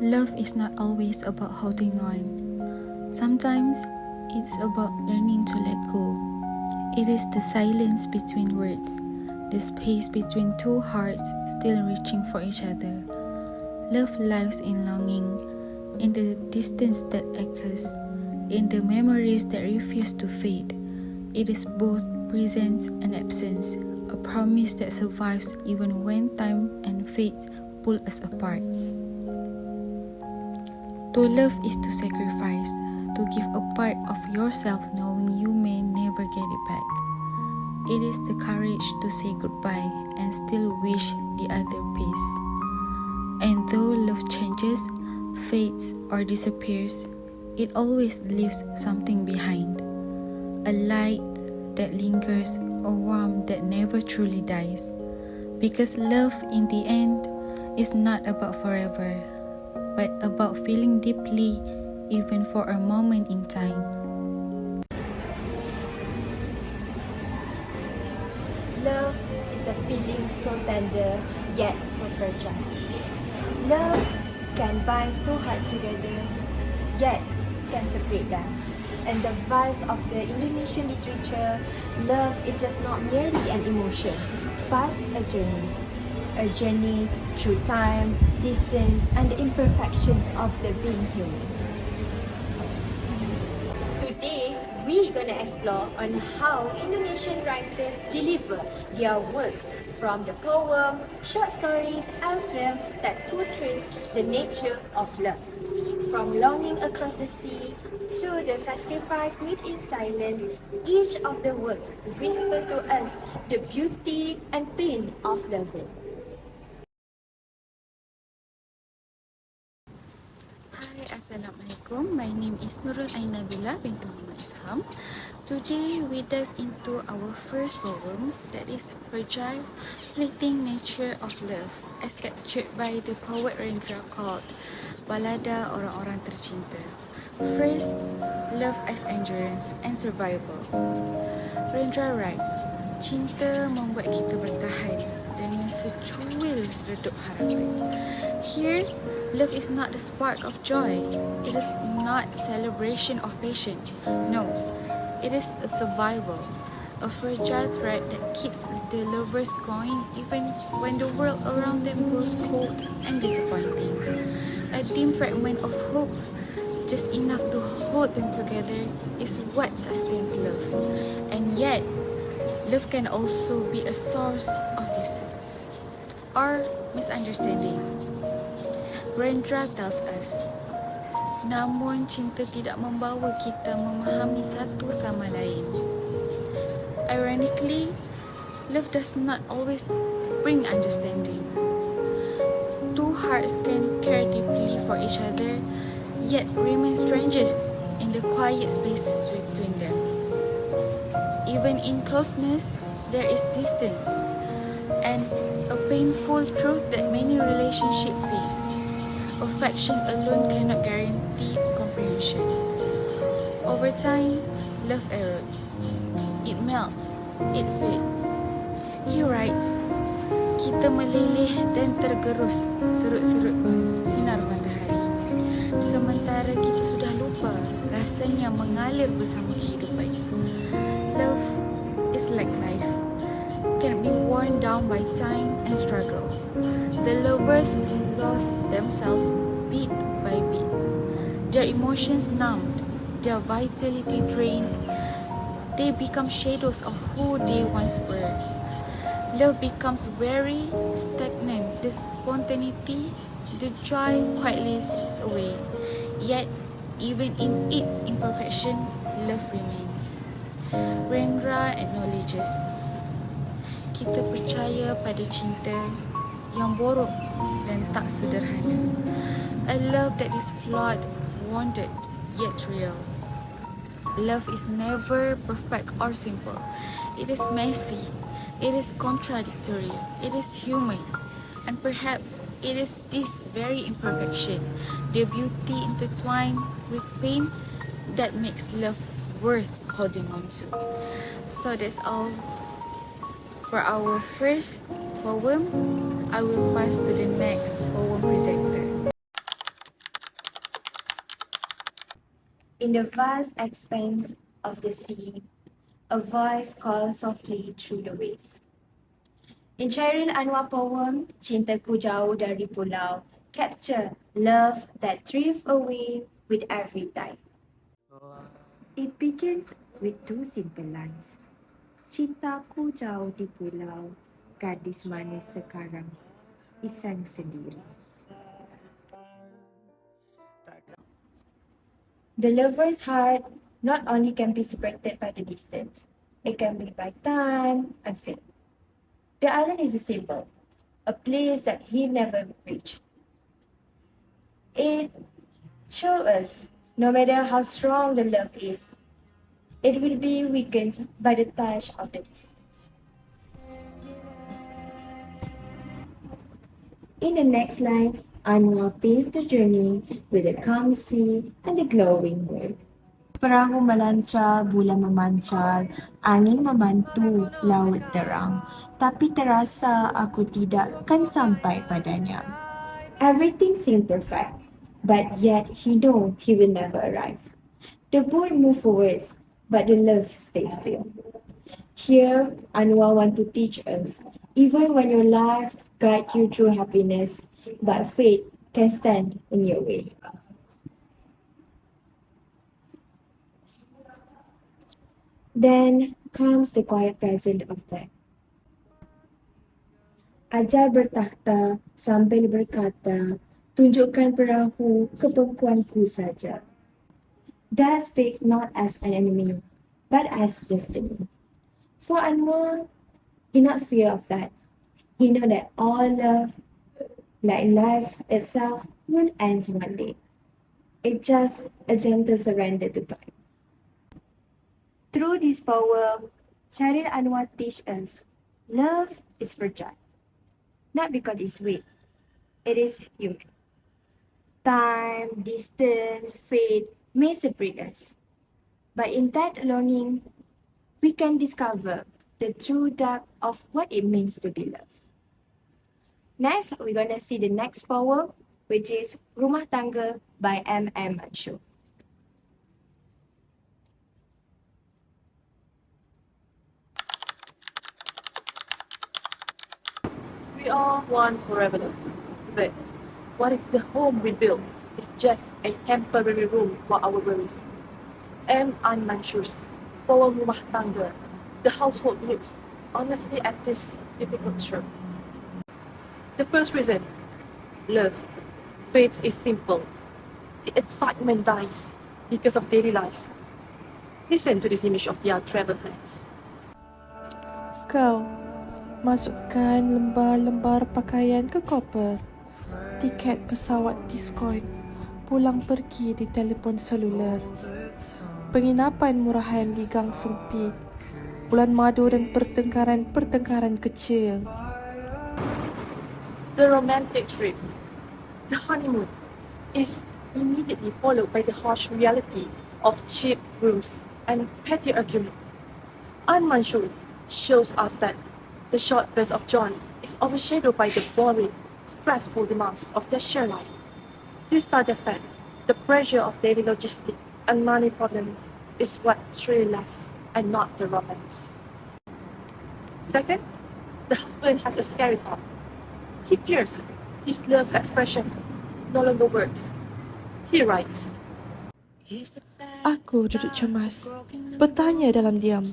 Love is not always about holding on. Sometimes it's about learning to let go. It is the silence between words, the space between two hearts still reaching for each other. Love lives in longing, in the distance that echoes, in the memories that refuse to fade. It is both presence and absence, a promise that survives even when time and fate pull us apart. To love is to sacrifice, to give a part of yourself knowing you may never get it back. It is the courage to say goodbye and still wish the other peace. And though love changes, fades or disappears, it always leaves something behind. A light that lingers, a warmth that never truly dies. Because love in the end is not about forever, but about feeling deeply even for a moment in time. Love is a feeling so tender yet so fragile. Love can bind two hearts together yet can separate them. And the vice of the Indonesian literature, love is just not merely an emotion, but a journey. A journey through time, distance, and the imperfections of the being human. Today, we're gonna explore on how Indonesian writers deliver their works from the poem, short stories, and film that portrays the nature of love. From longing across the sea to the sacrifice made in silence, each of the words whisper to us the beauty and pain of loving. Hi, Assalamualaikum. My name is Nurul Ainabila binti Muhammad Isham. Today we dive into our first poem, that is Fragile, Fleeting Nature of Love, as captured by the poet Rendra, called Balada Orang-Orang Tercinta. First, love as endurance and survival. Rendra writes, cinta membuat kita bertahan dengan secuil redup harapan. Here, love is not the spark of joy. It is not celebration of passion. No, it is a survival, a fragile thread that keeps the lovers going even when the world around them grows cold and disappointing. A dim fragment of hope, just enough to hold them together, is what sustains love. And yet, love can also be a source of distance or misunderstanding. Rendra tells us, namun cinta tidak membawa kita memahami satu sama lain. Ironically, love does not always bring understanding. Two hearts can care deeply for each other, yet remain strangers in the quiet spaces between them. Even in closeness, there is distance, and a painful truth that many relationships face. Affection alone cannot guarantee comprehension. Over time, love erodes. It melts. It fades. He writes, kita meleleh dan tergerus serut-serut sinar matahari. Sementara kita sudah lupa rasanya mengalir bersama kehidupan. Love is like life, can be worn down by time and struggle. The lovers lost themselves beat by beat, their emotions numbed, their vitality drained. They become shadows of who they once were. Love becomes weary, stagnant. The spontaneity, the joy quietly slips away. Yet, even in its imperfection, love remains. Rendra acknowledges, kita percaya pada cinta yang borok dan tak sederhana. A love that is flawed, wounded, yet real. Love is never perfect or simple. It is messy, it is contradictory, it is human. And perhaps it is this very imperfection, the beauty intertwined with pain, that makes love worth holding on to. So that's all for our first poem. I will pass to the next poem presenter. In the vast expanse of the sea, a voice calls softly through the wave. In Chairil Anwar poem, Cintaku Jauh Dari Pulau, capture love that drifts away with every tide. It begins with two simple lines. Cintaku jauh di pulau, gadis manis sekarang, isang sendiri. The lover's heart not only can be separated by the distance, it can be by time and fate. The island is a symbol, a place that he never reached. It shows us, no matter how strong the love is, it will be weakened by the touch of the distance. In the next line, Anwar paints the journey with the calm sea and the glowing world. Perahu melancar, bulan memancar, angin membantu, laut terang. Tapi terasa aku tidak kan sampai padanya. Everything seemed perfect, but yet he know he will never arrive. The boat move forwards, but the love stays still. Here, Anwar want to teach us, even when your life guide you through happiness, but fate can stand in your way. Then comes the quiet presence of death. Ajar bertakhta sambil berkata, tunjukkan perahu ke pangkuanku saja. Death speaks not as an enemy, but as destiny. For Anwar, he not fear of that. He know that all love, like life itself, will end one day. It's just a gentle surrender to time. Through this poem, Chairil Anwar teach us love is fragile, not because it's weak, it is human. Time, distance, fate may separate us, but in that longing, we can discover the true depth of what it means to be loved. Next, we're gonna see the next poem, which is Rumah Tangga by M.M. Mansur. We all want forever love, but what if the home we build is just a temporary room for our worries? M. An Mansur's poem Rumah Tangga, the household looks honestly at this difficult truth. The first reason, love, fate is simple. The excitement dies because of daily life. Listen to this image of their travel plans. Kau masukkan lembar-lembar pakaian ke koper, tiket pesawat diskon, pulang pergi di telefon seluler, penginapan murahan di gang sempit, bulan madu dan pertengkaran-pertengkaran kecil. The romantic trip, the honeymoon, is immediately followed by the harsh reality of cheap rooms and petty argument. An Mansur shows us that the short burst of joy is overshadowed by the boring, stressful demands of their shared life. This suggests that the pressure of daily logistics and money problems is what truly lasts and not the romance. Second, the husband has a scary thought. He fears his love's expression no longer works. He writes, Aku duduk cemas, bertanya dalam diam,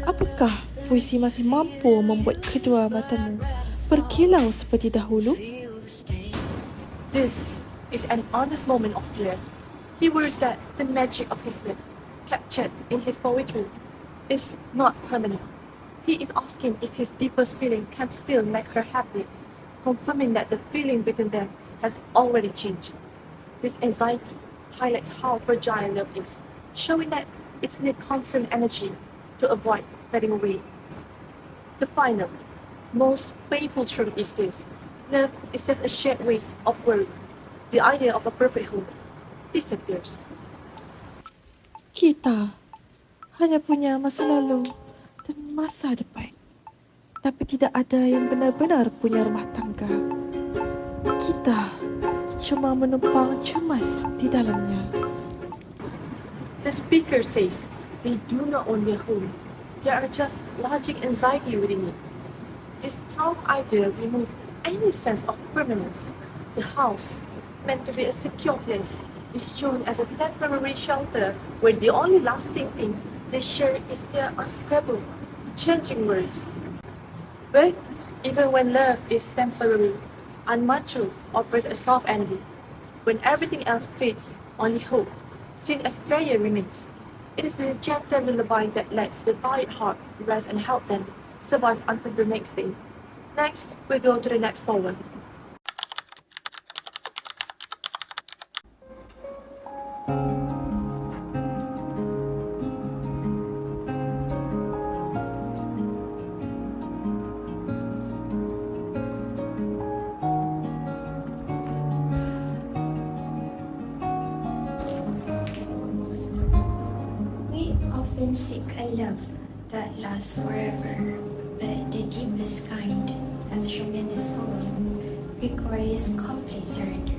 apakah puisi masih mampu membuat kedua matamu berkilau seperti dahulu? this is an honest moment of fear. He worries that the magic of his love, captured in his poetry, is not permanent. He is asking if his deepest feeling can still make her happy, confirming that the feeling between them has already changed. This anxiety highlights how fragile love is, showing that it needs constant energy to avoid fading away. The final, most painful truth is this: love is just a shared waste of worry. The idea of a perfect home disappears. Kita hanya punya masa lalu dan masa depan, tapi tidak ada yang benar-benar punya rumah tangga. Kita cuma menumpang cemas di dalamnya. The speaker says they do not own their home. There are just logic anxiety within it. This strong idea removes any sense of permanence. The house, meant to be a secure place, is shown as a temporary shelter where the only lasting thing they share is their unstable, changing worries. But even when love is temporary, unmature offers a soft ending. When everything else fades, only hope, seen as prayer, remains. It is the gentle lullaby that lets the tired heart rest and help them survive until the next day. Next, we go to the next poem. We often seek a love that lasts forever, but the deepest kind, as shown in this poem, requires complete surrender.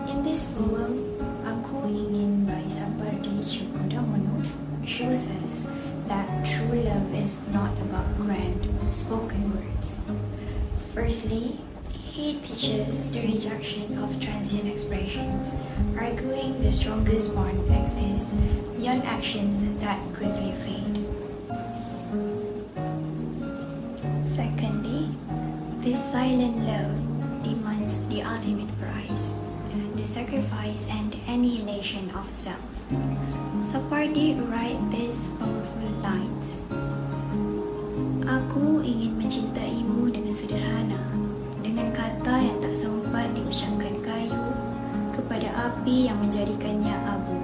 In this poem, Aku Ingin by Sapardi Chukodamono shows us that true love is not about grand spoken words. Firstly, he teaches the rejection of transient expressions, arguing the strongest bond exists beyond actions that quickly fade. Secondly, this silent love demands the ultimate prize, the sacrifice and annihilation of self. Sapardi write these powerful lines. Aku ingin mencintaimu dengan sederhana, dengan kata yang tak sempat diucapkan kayu, kepada api yang menjadikannya abu.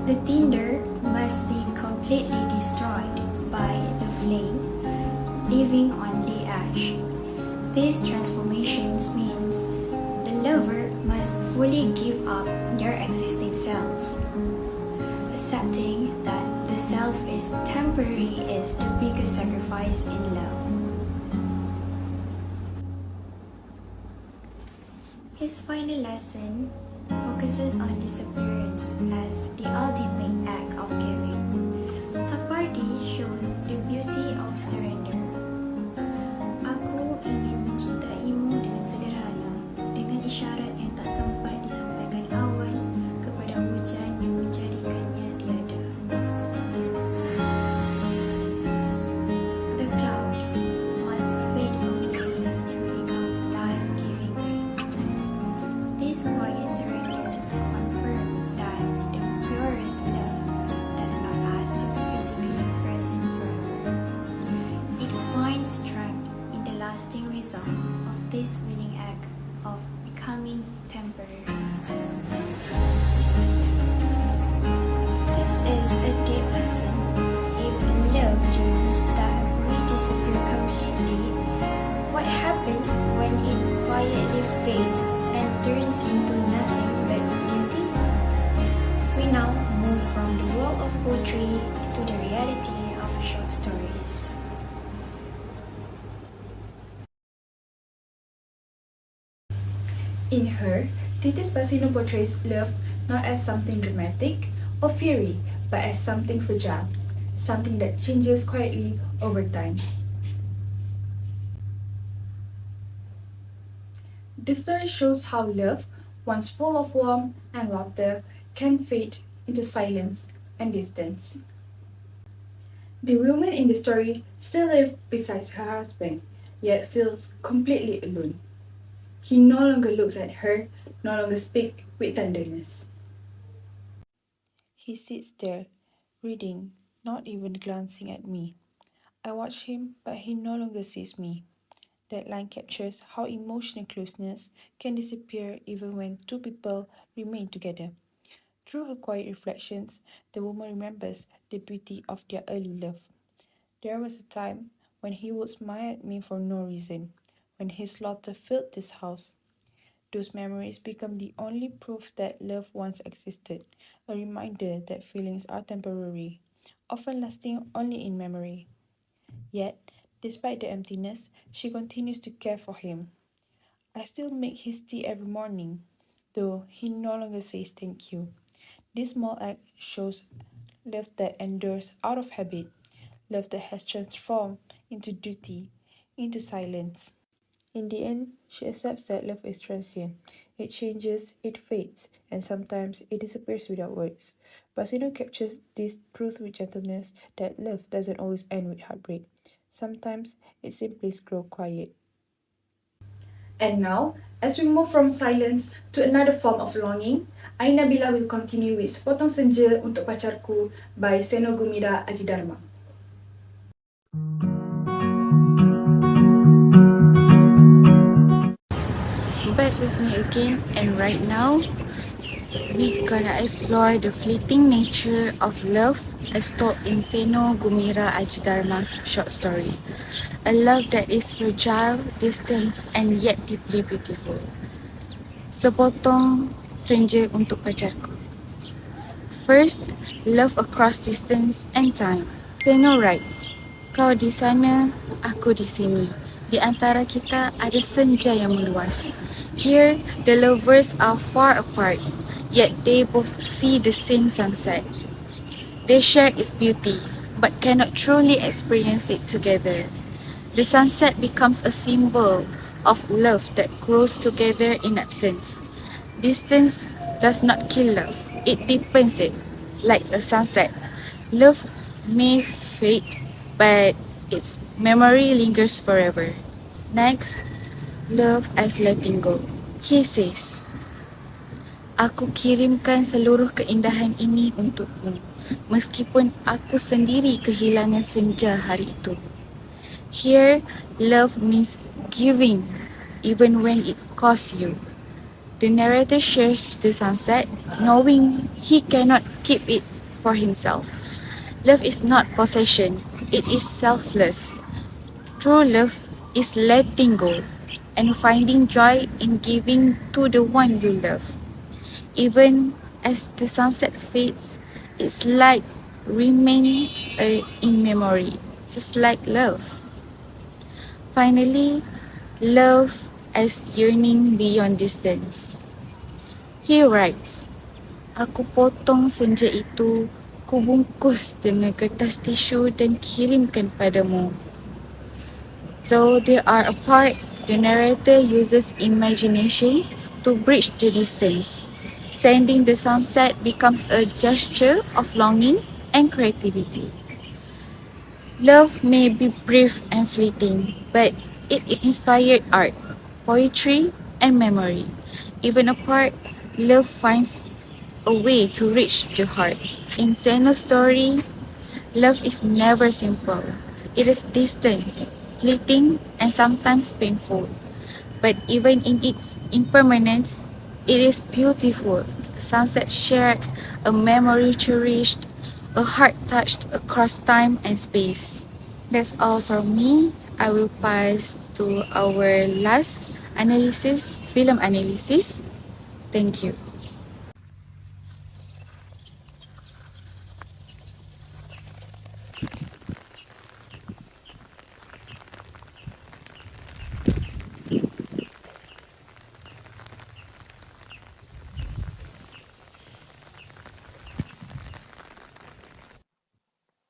The tinder must be completely destroyed by the flame, leaving on the ash. These transformations means the lover must fully give up their existing self. Accepting that the self is temporary is the biggest sacrifice in love. His final lesson focuses on disappearance as the ultimate act of giving. Sapardi shows the beauty of surrender. Aku ingin mencintaimu dengan sederhana, dengan isyarat yang tak sempat disampaikan awan kepada hujan yang menjadikannya tiada. The cloud must fade away to become life-giving rain. This quiet surrender confirms that the purest love does not ask to be physically present forever. It finds strength in the lasting result of this willing act of becoming temporary. This is a deep lesson. If love means that we disappear completely, what happens when it quietly fades and turns into nothing but duty? We now move from the world of poetry to the reality of short stories. In her, Titis Basino portrays love not as something dramatic or fiery, but as something fragile, something that changes quietly over time. This story shows how love, once full of warmth and laughter, can fade into silence and distance. The woman in the story still lives beside her husband, yet feels completely alone. He no longer looks at her, no longer speaks with tenderness. He sits there, reading, not even glancing at me. I watch him, but he no longer sees me. That line captures how emotional closeness can disappear even when two people remain together. Through her quiet reflections, the woman remembers the beauty of their early love. There was a time when he would smile at me for no reason, when his laughter filled this house. Those memories become the only proof that love once existed, a reminder that feelings are temporary, often lasting only in memory. Yet, despite the emptiness, she continues to care for him. I still make his tea every morning, though he no longer says thank you. This small act shows love that endures out of habit, love that has transformed into duty, into silence. In the end, she accepts that love is transient. It changes, it fades, and sometimes it disappears without words. Basino captures this truth with gentleness that love doesn't always end with heartbreak. Sometimes it simply grows quiet. And now, as we move from silence to another form of longing, Aina Bila will continue with Sepotong Senja Untuk Pacarku by Seno Gumira Ajidharma. Back with me again, and right now we gonna explore the fleeting nature of love as told in Seno Gumira Ajidharma's short story. A love that is fragile, distant, and yet deeply beautiful. Sepotong senja untuk pacarku. First, love across distance and time. Seno writes, kau di sana, aku di sini. Di antara kita ada senja yang meluas. Here, the lovers are far apart, yet they both see the same sunset. They share its beauty, but cannot truly experience it together. The sunset becomes a symbol of love that grows together in absence. Distance does not kill love, it deepens it, like a sunset. Love may fade, but its memory lingers forever. Next, love as letting go. He says, aku kirimkan seluruh keindahan ini untukmu, meskipun aku sendiri kehilangan senja hari itu. Here, love means giving, even when it costs you. The narrator shares the sunset, knowing he cannot keep it for himself. Love is not possession, it is selfless. True love is letting go and finding joy in giving to the one you love. Even as the sunset fades, its light remains in memory, just like love. Finally, love as yearning beyond distance. He writes, aku potong senja itu, ku bungkus dengan kertas tisu dan kirimkan padamu. Though they are apart, the narrator uses imagination to bridge the distance. Sending the sunset becomes a gesture of longing and creativity. Love may be brief and fleeting, but it inspired art, poetry, and memory. Even apart, love finds a way to reach the heart. In Seno's story, love is never simple. It is distant, fleeting, and sometimes painful. But even in its impermanence, it is beautiful. A sunset shared, a memory cherished, a heart touched across time and space. That's all from me. I will pass to our last analysis, film analysis. Thank you.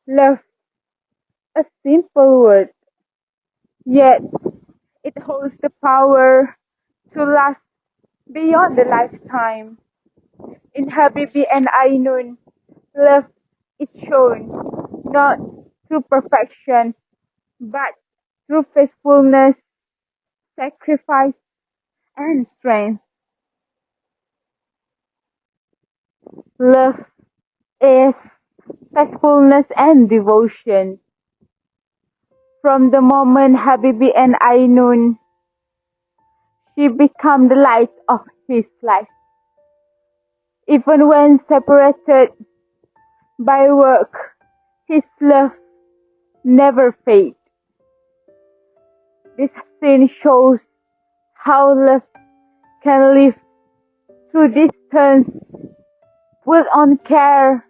Love, a simple word, yet it holds the power to last beyond the lifetime. In Habibi and Ainun, love is shown not through perfection, but through faithfulness, sacrifice, and strength. Love is faithfulness and devotion. From the moment Habibi and Ainun, she became the light of his life. Even when separated by work, his love never fades. This scene shows how love can live through distance, built on care,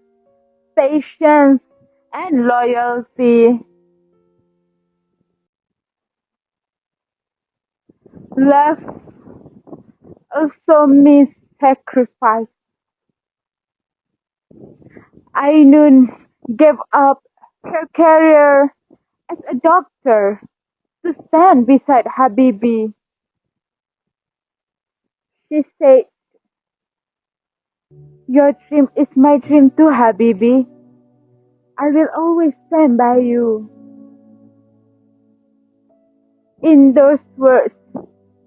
patience, and loyalty. Love also means sacrifice. Ainun gave up her career as a doctor to stand beside Habibi. She said, "Your dream is my dream too, Habibi. I will always stand by you." In those words,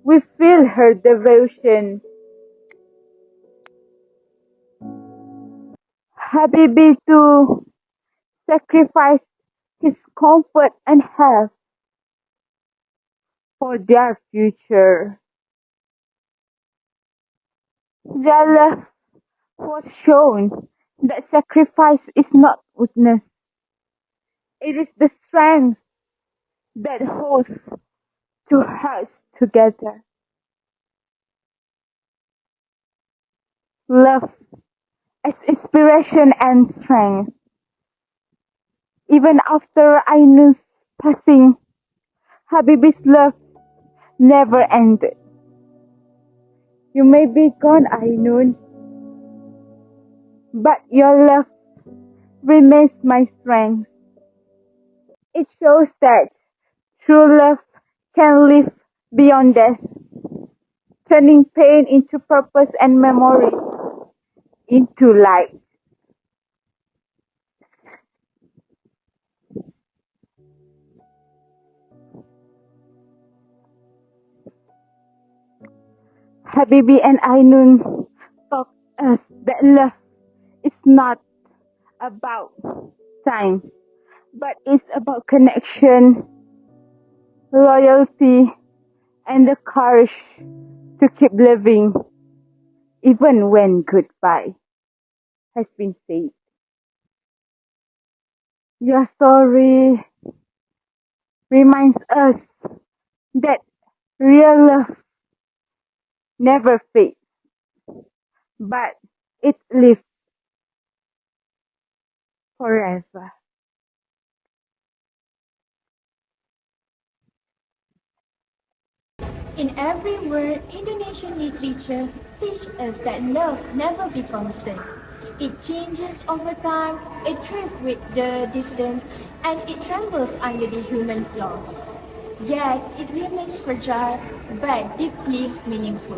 we feel her devotion. Habibi too sacrificed his comfort and health for their future. Their love was shown that sacrifice is not weakness. It is the strength that holds two hearts together. Love as inspiration and strength. Even after Ainun's passing, Habibi's love never ended. You may be gone, Ainun, but your love remains my strength. It shows that true love can live beyond death, turning pain into purpose and memory into light. Habibi and Ainun taught us that love is not about time, but it's about connection, loyalty, and the courage to keep living even when goodbye has been said. Your story reminds us that real love never fades, but it lives forever. In every word, Indonesian literature teaches us that love never be constant. It changes over time, it drifts with the distance, and it trembles under the human flaws. Yet, it remains fragile but deeply meaningful.